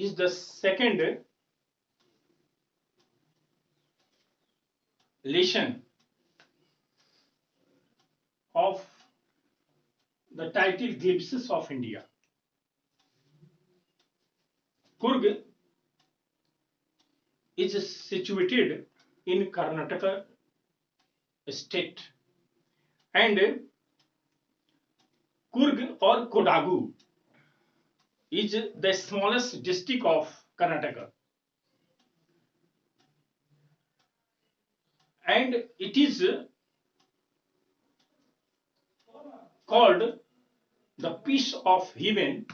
is the second lesson of the title Glimpses of India. Coorg is situated in Karnataka state, and Coorg or Kodagu is the smallest district of Karnataka, and it is called the piece of heaven.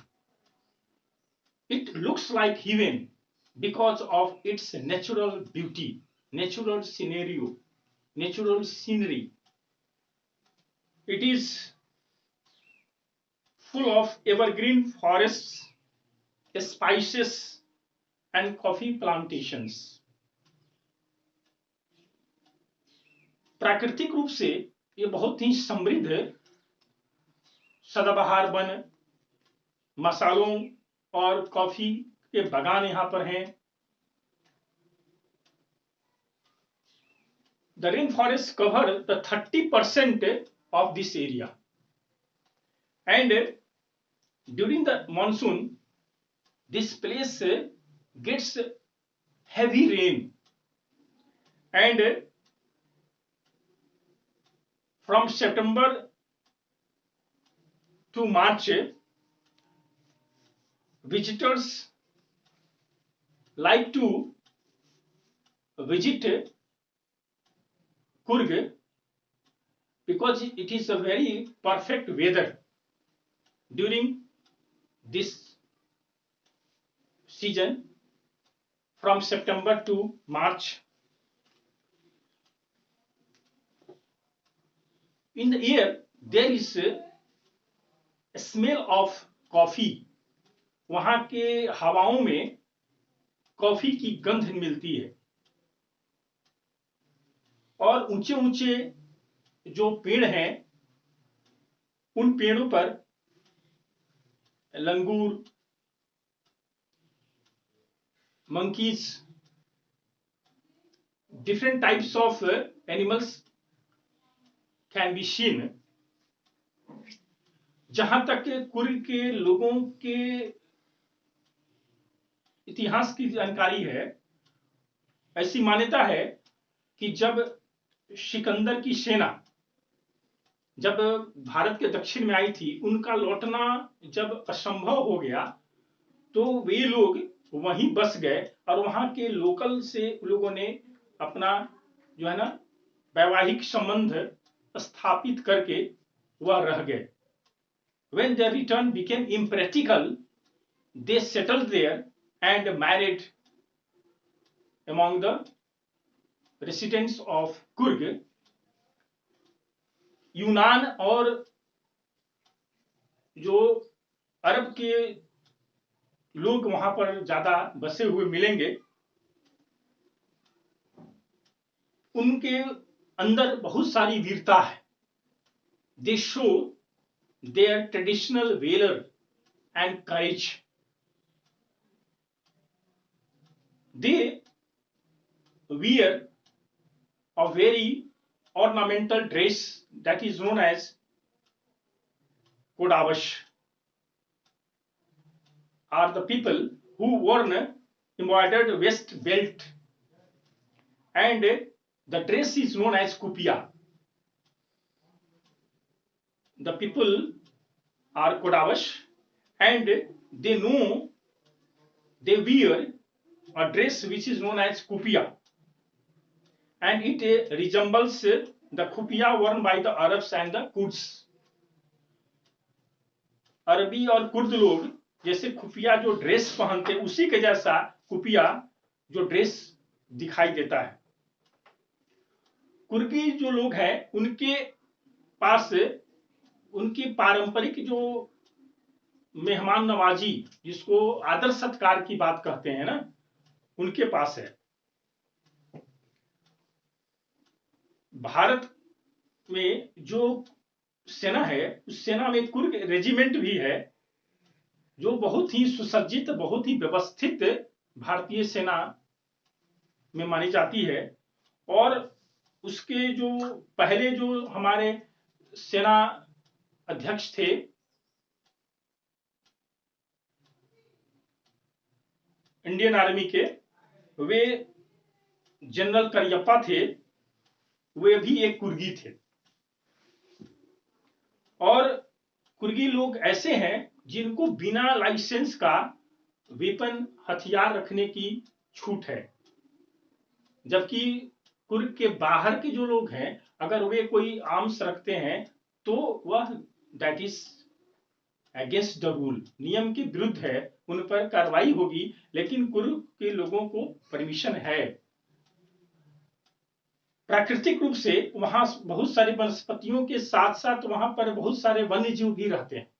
It looks like heaven because of its natural beauty, natural scenario, natural scenery. It is full of evergreen forests, spices, and coffee plantations. प्राकृतिक रूप से ये बहुत ही समृद्ध सदाबहार one, मसालों और coffee के बागान यहां पर हैं. The rainforest cover the 30% of this area, and during the monsoon this place gets heavy rain, and from September to March visitors like to visit Coorg because it is a very perfect weather during this season from September to March. In the air there is a smell of coffee. वहां के हवाओं में coffee की गंध मिलती है, और ऊंचे ऊंचे जो पेड़ हैं उन पेड़ों पर लंगूर, monkeys, different types of animals can be seen. जहां तक कुर्ग के लोगों के इतिहास की जानकारी है, ऐसी मान्यता है कि जब सिकंदर की सेना जब भारत के दक्षिण में आई थी, उनका लौटना जब असंभव हो गया तो वे लोग वहीं बस गए और वहां के लोकल से लोगों ने अपना जो है ना वैवाहिक संबंध स्थापित करके वह रह गए. When their return became impractical, they settled there and married among the residents of Coorg. यूनान और जो अरब के लोग वहां पर ज्यादा बसे हुए मिलेंगे, उनके अंदर बहुत सारी वीरता है. They show their traditional valor and courage. They wear a very ornamental dress that is known as Kodavash, are the people who worn embroidered waist belt, and the dress is known as Kupiya. The people are Kodavash, and they wear a dress which is known as Kupiya, and it resembles the Kupiya worn by the Arabs and the Kurds. अरबी और Kurd लोग जैसे खुफिया जो dress पहनते उसी के जैसा खुफिया जो ड्रेस दिखाई देता है. कुर्गी जो लोग हैं उनके पास उनकी पारंपरिक जो मेहमान नवाजी, जिसको आदर सत्कार की बात कहते हैं ना, उनके पास है. भारत में जो सेना है उस सेना में कुर्ग रेजिमेंट भी है जो बहुत ही सुसज्जित, बहुत ही व्यवस्थित भारतीय सेना में मानी जाती है। और उसके जो पहले जो हमारे सेना अध्यक्ष थे, इंडियन आर्मी के, वे जनरल करियप्पा थे, वे भी एक कुर्गी थे। और कुर्गी लोग ऐसे हैं जिनको बिना लाइसेंस का वेपन, हथियार रखने की छूट है, जबकि कुर्ग के बाहर के जो लोग हैं, अगर वे कोई आर्म्स रखते हैं तो वह that is against the rule, नियम के विरुद्ध है, उन पर कार्रवाई होगी। लेकिन कुर्ग के लोगों को परमिशन है। प्राकृतिक रूप से वहां बहुत सारी वनस्पतियों के साथ साथ वहां पर बहुत सारे वन्य जीव भी रहते हैं।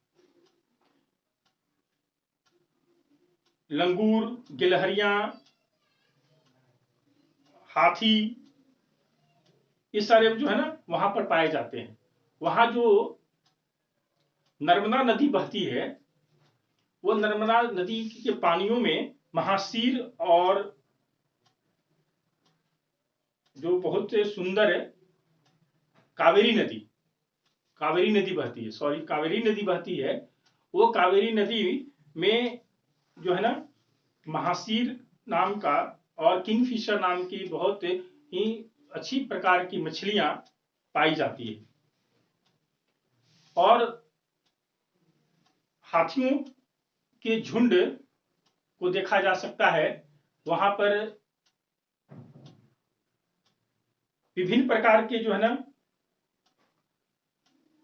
लंगूर, गिलहरियां, हाथी, ये सारे जो है ना वहां पर पाए जाते हैं। वहां जो नर्मदा नदी बहती है, वो नर्मदा नदी के पानियों में महासीर और जो बहुत सुंदर है कावेरी नदी बहती है, कावेरी नदी बहती है। वो कावेरी नदी में जो है ना महासीर नाम का और किंगफिशर नाम की बहुत ही अच्छी प्रकार की मछलियां पाई जाती है। और हाथियों के झुंड को देखा जा सकता है। वहां पर विभिन्न प्रकार के जो है ना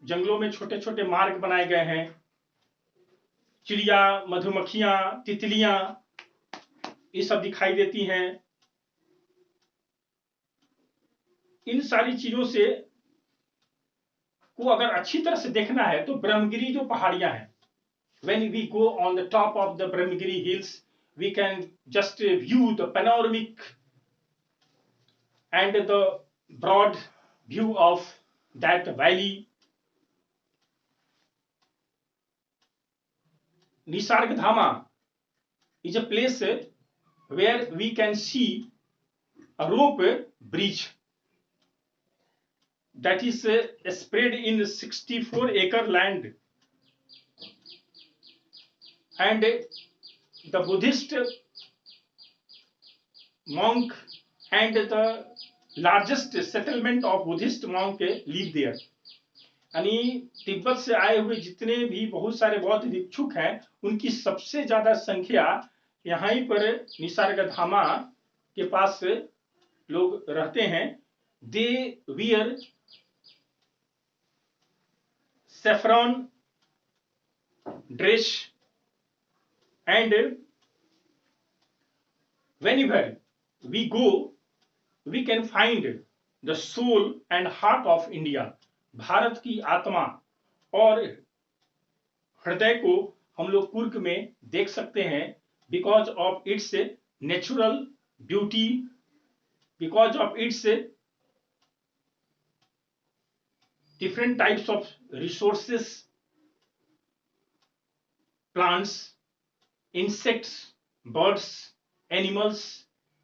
जंगलों में छोटे छोटे मार्ग बनाए गए हैं। चिड़िया, मधुमक्खियां, तितलियां, ये सब दिखाई देती हैं। इन सारी चीजों से को अगर अच्छी तरह से देखना है तो ब्रह्मगिरी जो पहाड़ियां हैं, when we go on the top of the Brahmagiri hills, we can just view the panoramic and the broad view of that valley. Nisargdhama is a place where we can see a rope bridge that is spread in 64-acre land, and the Buddhist monk and the largest settlement of Buddhist monk live there. यानी तिब्बत से आए हुए जितने भी बहुत सारे बौद्ध भिक्षुक हैं, उनकी सबसे ज्यादा संख्या यहाँ पर निसर्गधामा के पास लोग रहते हैं। They wear saffron dress, and whenever we go we can find the soul and heart of India. Bharat की आत्मा और हृदय को हम लोग कुर्ग में देख सकते हैं, because of its natural beauty, because of its different types of resources, plants, insects, birds, animals,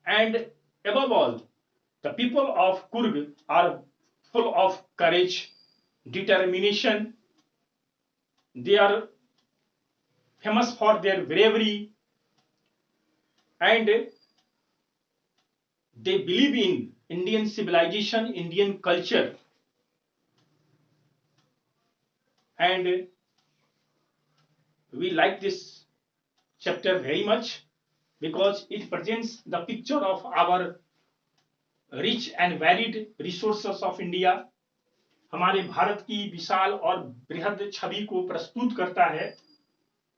and above all, the people of Kurg are full of courage, determination. They are famous for their bravery, and they believe in Indian civilization, Indian culture. And we like this chapter very much because it presents the picture of our rich and varied resources of India. हमारे भारत की विशाल और बृहद छवि को प्रस्तुत करता है।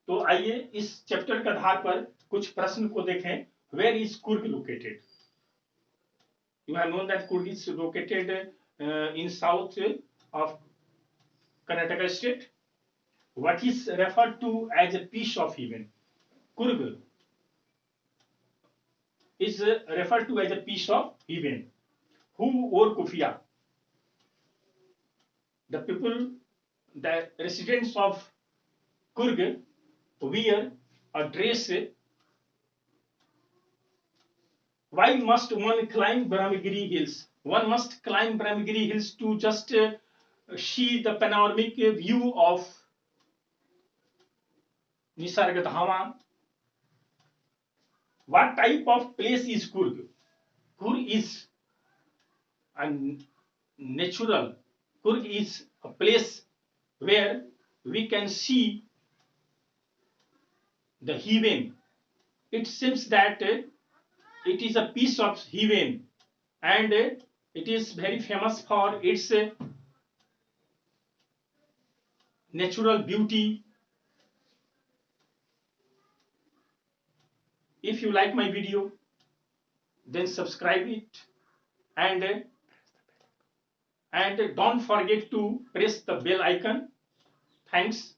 तो आइए इस चैप्टर के आधार पर कुछ प्रश्न को देखें। Where is Kurg located? You have known that Kurg is located in south of Karnataka state. What is referred to as a piece of heaven? Kurg is referred to as a piece of heaven. Who wore kufiya? The people, the residents of Kurg wear a dress. Why must one climb Brahmagiri Hills? One must climb Brahmagiri Hills to just see the panoramic view of Nisargadaman. What type of place is Kurg? Kurg is a natural. Kurg is a place where we can see the heaven. It seems that it is a piece of heaven, and it is very famous for its natural beauty. If you like my video, then subscribe it, and don't forget to press the bell icon. Thanks.